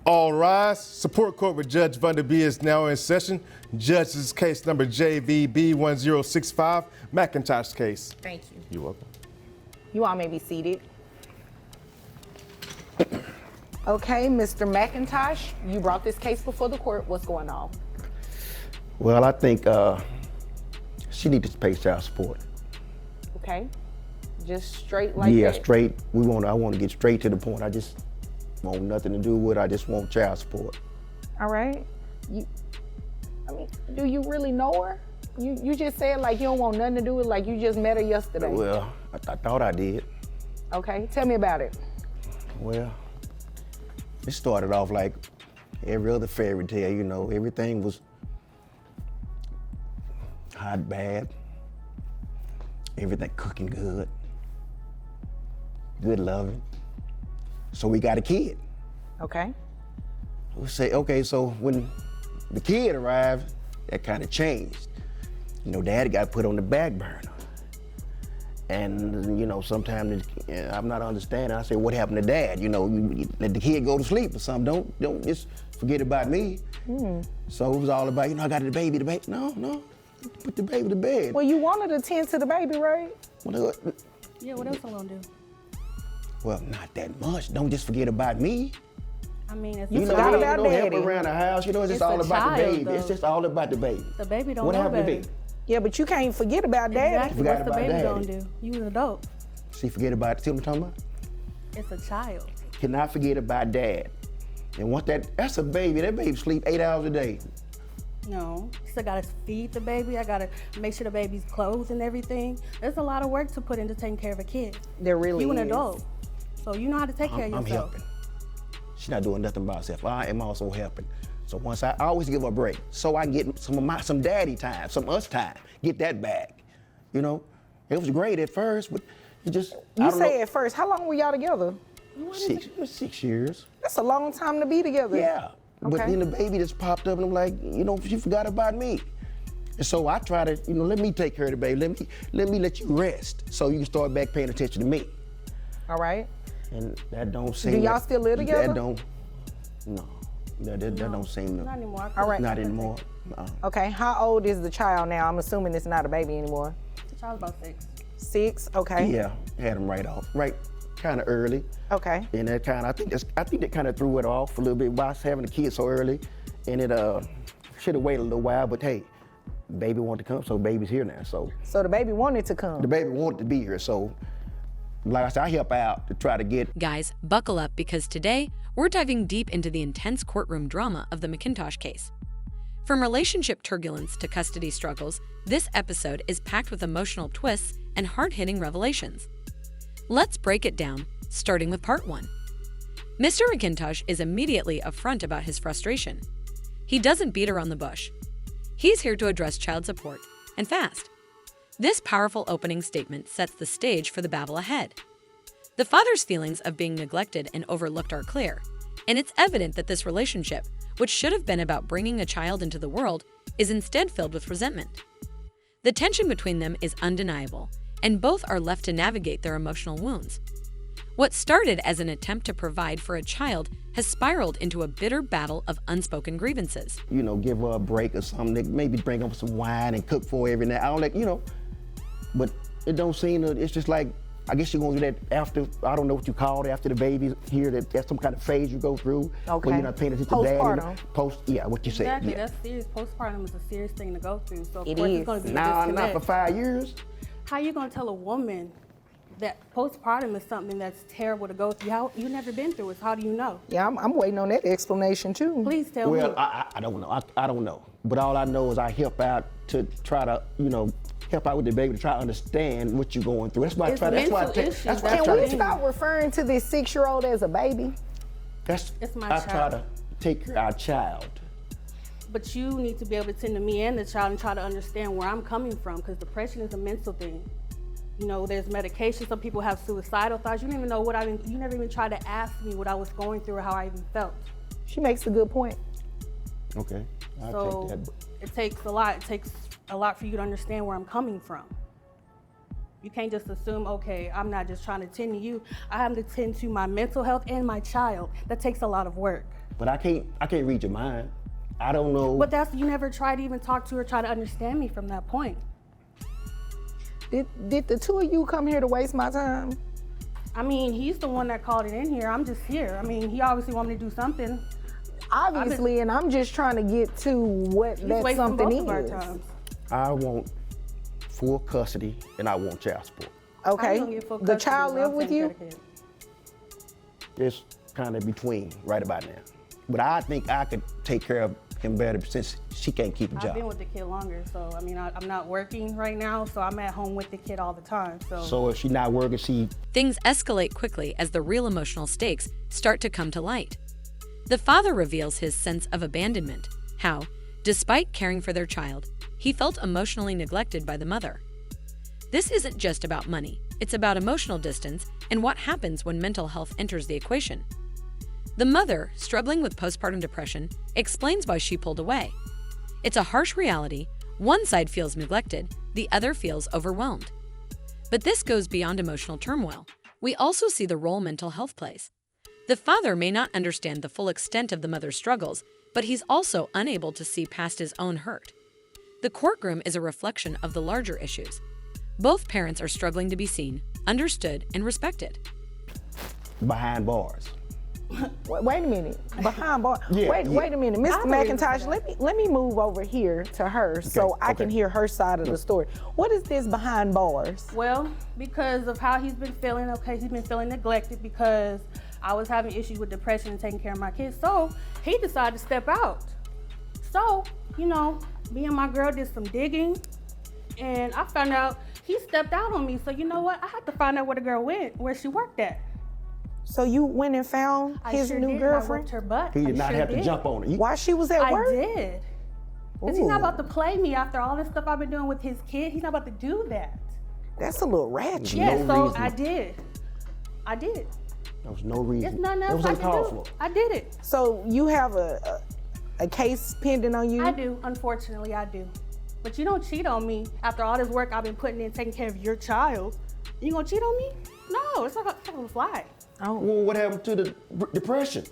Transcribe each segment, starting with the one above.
All rise. Support court with Judge Vanderby is now in session. Judge's case number JVB 1065, McIntosh case. Thank you. You're welcome. You all may be seated. Okay, Mr. McIntosh, you brought this case before the court. What's going on? Well, I think she needs to pay child support. Okay, just straight like that? Yeah, straight. I want to get straight to the point. I just want nothing to do with it. I just want child support. All right. Do you really know her? You just said like you don't want nothing to do with it, like you just met her yesterday. Well, I thought I did. Okay, tell me about it. Well, it started off like every other fairy tale, you know. Everything was hot, bad. Everything cooking good. Good loving. So we got a kid. Okay. We say, okay, so when the kid arrived, that kind of changed. You know, Daddy got put on the back burner. And, you know, sometimes I'm not understanding. I say, what happened to Dad? You know, you let the kid go to sleep or something. Don't just forget about me. So it was all about, you know, I got the baby. No, put the baby to bed. Well, you wanted to tend to the baby, right? Yeah, what else I'm gonna do? Well, not that much. Don't just forget about me. I mean, it's You a forgot child. about don't help Daddy. around the house. You know, it's just It's all a about the child, baby. It's though. just all about the baby. The baby don't What know happened to better. baby? Yeah, but you can't forget about Daddy. Exactly. Forgot What's the about baby Daddy. gonna do? You an adult. See, forget about it. See what I'm talking about? It's a child. Cannot forget about Dad. And once that's a baby. That baby sleep 8 hours a day. No, still gotta feed the baby. I gotta make sure the baby's clothed and everything. There's a lot of work to put into taking care of a kid. There really You an is. adult, so you know how to take care of I'm yourself. helping. She's not doing nothing by herself. I am also helping. So once I always give her a break, so I can get some daddy time, some us time. Get that back. You know, it was great at first, but it just You say at first, how long were y'all together? 6 years. That's a long time to be together. Yeah. But Okay. then the baby just popped up and I'm like, you know, she forgot about me. And so I try to, you know, let me take care of the baby. Let me let you rest so you can start back paying attention to me. All right. And that don't seem. Do y'all that- still live together? That don't. No. That don't seem to. Not anymore. All right. Not anymore. No. Okay, how old is the child now? I'm assuming it's not a baby anymore. The child's about 6. 6, okay. Yeah, had him right off, right, kind of early. Okay. And that kind of, I think that kind of threw it off a little bit by us having a kid so early, and it should have waited a little while. But hey, baby wanted to come, so baby's here now. So So the baby wanted to come. the baby wanted to be here, so like I said, I help out to try to get. Guys, buckle up because today we're diving deep into the intense courtroom drama of the McIntosh case. From relationship turbulence to custody struggles, this episode is packed with emotional twists and hard-hitting revelations. Let's break it down, starting with part 1. Mr. McIntosh is immediately upfront about his frustration. He doesn't beat around the bush. He's here to address child support, and fast. This powerful opening statement sets the stage for the battle ahead. The father's feelings of being neglected and overlooked are clear, and it's evident that this relationship, which should have been about bringing a child into the world, is instead filled with resentment. The tension between them is undeniable, and both are left to navigate their emotional wounds. What started as an attempt to provide for a child has spiraled into a bitter battle of unspoken grievances. You know, give her a break or something. Maybe bring up some wine and cook for her every night. I don't like, you know, but it don't seem to. It's just like, I guess you're gonna do that after. I don't know what you call it, after the baby's here. That's some kind of phase you go through. Okay. Where you're not paying attention to daddy. Postpartum. Yeah, what you said. Exactly. Yeah. That's serious. Postpartum is a serious thing to go through. So of It course is. it's gonna be a Nah, not disconnect. for 5 years. How you gonna tell a woman that postpartum is something that's terrible to go through? How you never been through it? So how do you know? Yeah, I'm waiting on that explanation too. Please tell Well, me. I don't know. I don't know. But all I know is I help out to try to, you know, help out with the baby to try to understand what you're going through. That's why I It's try. That's why I mental take. issues. That's why I Can try we to. stop referring to this 6-year-old as a baby? That's. It's my I try child. to take care of our child. But you need to be able to tend to me and the child and try to understand where I'm coming from, because depression is a mental thing. You know, there's medication. Some people have suicidal thoughts. You don't even know what you never even tried to ask me what I was going through or how I even felt. She makes a good point. Okay. I'll So take that. it takes a lot. It takes a lot for you to understand where I'm coming from. You can't just assume, okay, I'm not just trying to tend to you. I have to tend to my mental health and my child. That takes a lot of work. But I can't read your mind. I don't know. But you never tried to even talk to her, try to understand me from that point. Did the two of you come here to waste my time? I mean, he's the one that called it in here. I'm just here. I mean, he obviously wanted me to do something. Obviously, and I'm just trying to get to what that wasting something both of our is. times. I want full custody and I want child support. Okay, I'm gonna get full the custody child while live I'm with taking you? care of the kid. It's kind of between right about now. But I think I could take care of him better since she can't keep a I've job. been with the kid longer, so I mean, I'm not working right now, so I'm at home with the kid all the time. So if she's not working, Things escalate quickly as the real emotional stakes start to come to light. The father reveals his sense of abandonment, how, despite caring for their child, he felt emotionally neglected by the mother. This isn't just about money, it's about emotional distance and what happens when mental health enters the equation. The mother, struggling with postpartum depression, explains why she pulled away. It's a harsh reality. One side feels neglected, the other feels overwhelmed. But this goes beyond emotional turmoil. We also see the role mental health plays. The father may not understand the full extent of the mother's struggles, but he's also unable to see past his own hurt. The courtroom is a reflection of the larger issues. Both parents are struggling to be seen, understood, and respected. behind bars. Wait a minute. Behind bars. Yeah, wait a minute, Mr. McIntosh. Let me move over here to her so I can hear her side of the story. What is this behind bars? Well, because of how he's been feeling. Okay, he's been feeling neglected because I was having issues with depression and taking care of my kids. So he decided to step out. So, you know, me and my girl did some digging, and I found out he stepped out on me. So you know what? I had to find out where the girl went, where she worked at. So you went and found his new girlfriend? I whipped her butt. He did not have did. to jump on it. While she was at work? I did. Because he's not about to play me after all this stuff I've been doing with his kid. He's not about to do that. That's a little ratchet. Yeah, no so reason. I did. There was no reason. There's nothing It else was I can uncalled do. for. I did it. So you have a case pending on you? I do. Unfortunately, I do. But you don't cheat on me after all this work I've been putting in taking care of your child. You gonna cheat on me? No, it's not gonna fly. Oh. Well, what happened to the depression?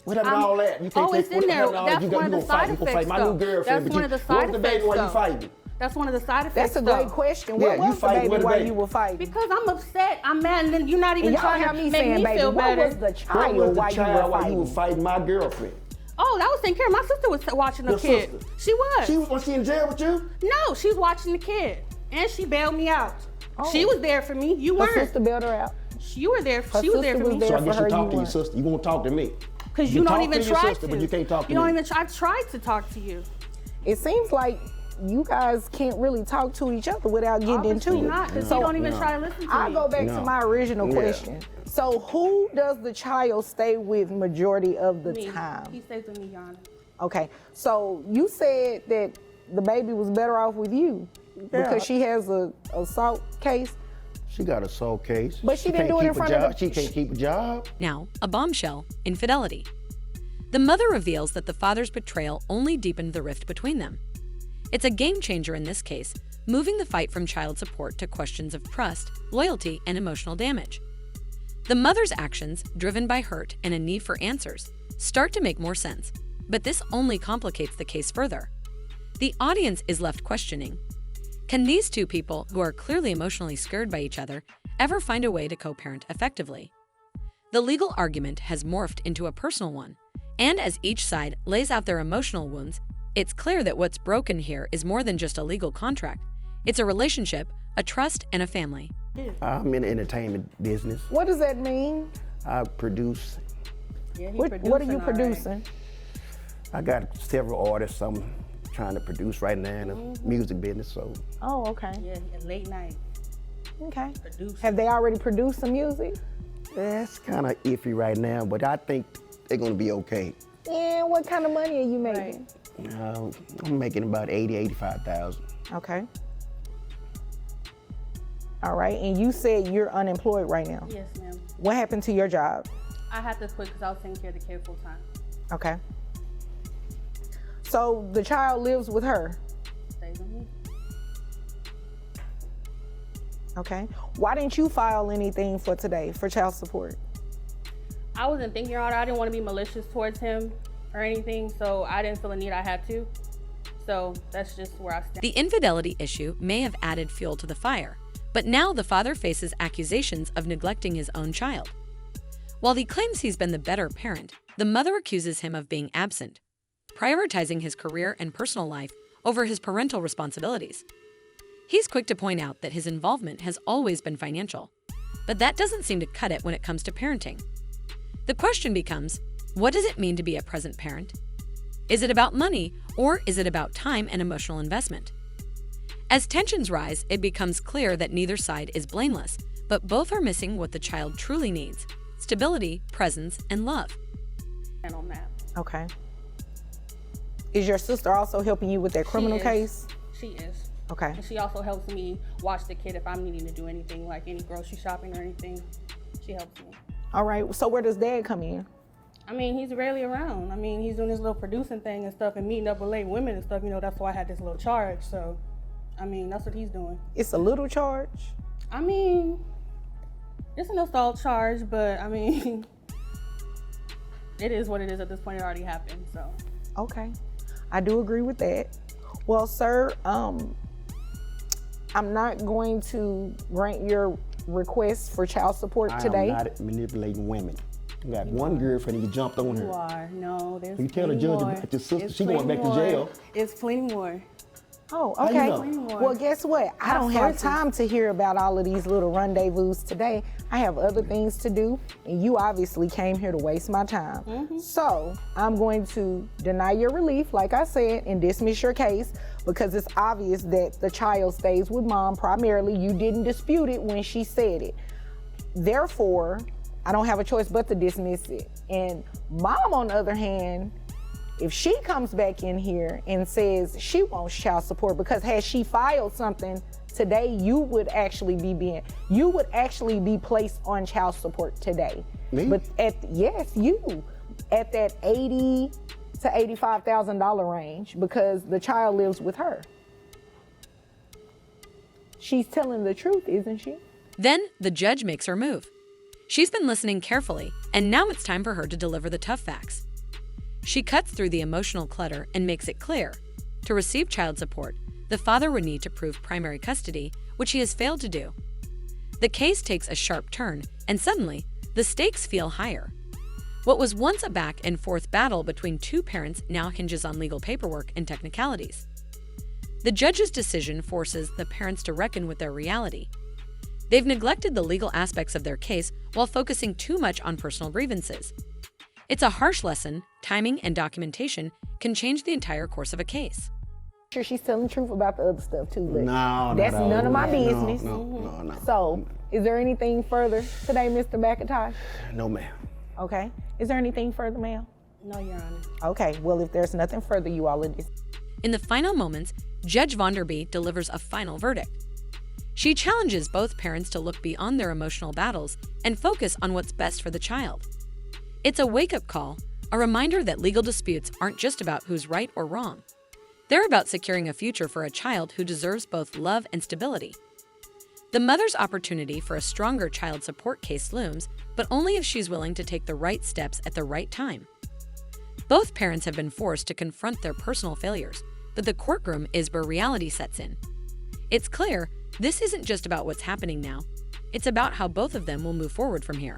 What happened to all that? You Oh, it's what in there. happened to all that? That's You one of the gonna fight. side You gonna effects, fight my new though. girlfriend. That's but one you, of the what side was the baby effects, while you though. fighting? That's one of the side effects. That's a great question. Yeah, What you was the fight baby with the while baby. you were fighting? Because I'm upset, I'm mad, and then you're not even And y'all trying have to me make saying, me baby, feel what better. was the What child was the while you child were while you fighting? were fighting my girlfriend? Oh, that was taken care of. My sister was watching the Your kid. sister? She was. Was she in jail with you? No, she was watching the kid, and she bailed me out. Oh. She was there for me. You Her weren't. sister bailed her out. You were there. Her She was there sister for was me. there. So I guess for her, you talk you to your weren't. sister. You won't talk to me. Because you don't talk even to your try sister, to. but you can't talk to You don't me. even try. I tried to talk to you. It seems like you guys can't really talk to each other without getting Obviously into it. not, because So you don't even try to listen to I'll me. go back to No. my original Yeah. question. So who does the child stay with majority of the Me. time? He stays with me, Your Honor. Okay, so you said that the baby was better off with you because she has a assault case. She got a soul case. But she didn't can't do it in keep a front of job. the- She can't keep a job. Now, a bombshell, infidelity. The mother reveals that the father's betrayal only deepened the rift between them. It's a game changer in this case, moving the fight from child support to questions of trust, loyalty, and emotional damage. The mother's actions, driven by hurt and a need for answers, start to make more sense, but this only complicates the case further. The audience is left questioning, can these two people, who are clearly emotionally scared by each other, ever find a way to co-parent effectively? The legal argument has morphed into a personal one, and as each side lays out their emotional wounds, it's clear that what's broken here is more than just a legal contract. It's a relationship, a trust, and a family. I'm in the entertainment business. What does that mean? I produce. Yeah, he What are you producing, all right. producing? I got several artists I'm trying to produce right now in the music business. So Oh, okay. Yeah, late night. Okay. Producing. Have they already produced some music? that's kind of iffy right now, but I think they're gonna be okay. And what kind of money are you making? I'm making about 85,000. Okay. All right, and you said you're unemployed right now. Yes, ma'am. What happened to your job? I had to quit because I was taking care of the kid full time. Okay. So the child lives with her. Stays with me. Okay. Why didn't you file anything for today for child support? I wasn't thinking about it. I didn't want to be malicious towards him or anything, so I didn't feel the need I had to. So that's just where I stand. The infidelity issue may have added fuel to the fire, but now the father faces accusations of neglecting his own child. While he claims he's been the better parent, the mother accuses him of being absent, prioritizing his career and personal life over his parental responsibilities. He's quick to point out that his involvement has always been financial, but that doesn't seem to cut it when it comes to parenting. The question becomes, what does it mean to be a present parent? Is it about money, or is it about time and emotional investment? As tensions rise, it becomes clear that neither side is blameless, but both are missing what the child truly needs: stability, presence, and love. And on that. Okay. Is your sister also helping you with that criminal case? She is. Okay. And she also helps me watch the kid if I'm needing to do anything, like any grocery shopping or anything. She helps me. All right. So where does dad come in? I mean, he's rarely around. I mean, he's doing his little producing thing and stuff and meeting up with late women and stuff. You know, that's why I had this little charge. So, I mean, that's what he's doing. It's a little charge? I mean, it's an assault charge, but I mean, it is what it is at this point. It already happened, so. Okay. I do agree with that. Well, sir, I'm not going to grant your request for child support today. I am not manipulating women. You got one girlfriend and you jumped on her. You are. No, there's You tell the plenty judge more. about your sister, It's she going back to plenty jail. more. It's plenty more. Oh, How you okay. know? Well, guess what? I don't have time to hear about all of these little rendezvous today. I have other things to do, and you obviously came here to waste my time. So I'm going to deny your relief, like I said, and dismiss your case because it's obvious that the child stays with mom primarily. You didn't dispute it when she said it. Therefore, I don't have a choice but to dismiss it. And mom, on the other hand, if she comes back in here and says she wants child support, because had she filed something today, you would actually be placed on child support today. Me? But yes, you, at that $80,000 to $85,000 range, because the child lives with her. She's telling the truth, isn't she? Then the judge makes her move. She's been listening carefully, and now it's time for her to deliver the tough facts. She cuts through the emotional clutter and makes it clear. To receive child support, the father would need to prove primary custody, which he has failed to do. The case takes a sharp turn, and suddenly, the stakes feel higher. What was once a back and forth battle between two parents now hinges on legal paperwork and technicalities. The judge's decision forces the parents to reckon with their reality. They've neglected the legal aspects of their case while focusing too much on personal grievances. It's a harsh lesson. Timing and documentation can change the entire course of a case. Sure, she's telling the truth about the other stuff too, but No, that's none of my business. No. So, is there anything further today, Mr. McIntosh? No, ma'am. Okay. Is there anything further, ma'am? No, Your Honor. Okay. Well, if there's nothing further, you all are In the final moments, Judge Vonderby delivers a final verdict. She challenges both parents to look beyond their emotional battles and focus on what's best for the child. It's a wake-up call, a reminder that legal disputes aren't just about who's right or wrong. They're about securing a future for a child who deserves both love and stability. The mother's opportunity for a stronger child support case looms, but only if she's willing to take the right steps at the right time. Both parents have been forced to confront their personal failures, but the courtroom is where reality sets in. It's clear this isn't just about what's happening now. It's about how both of them will move forward from here.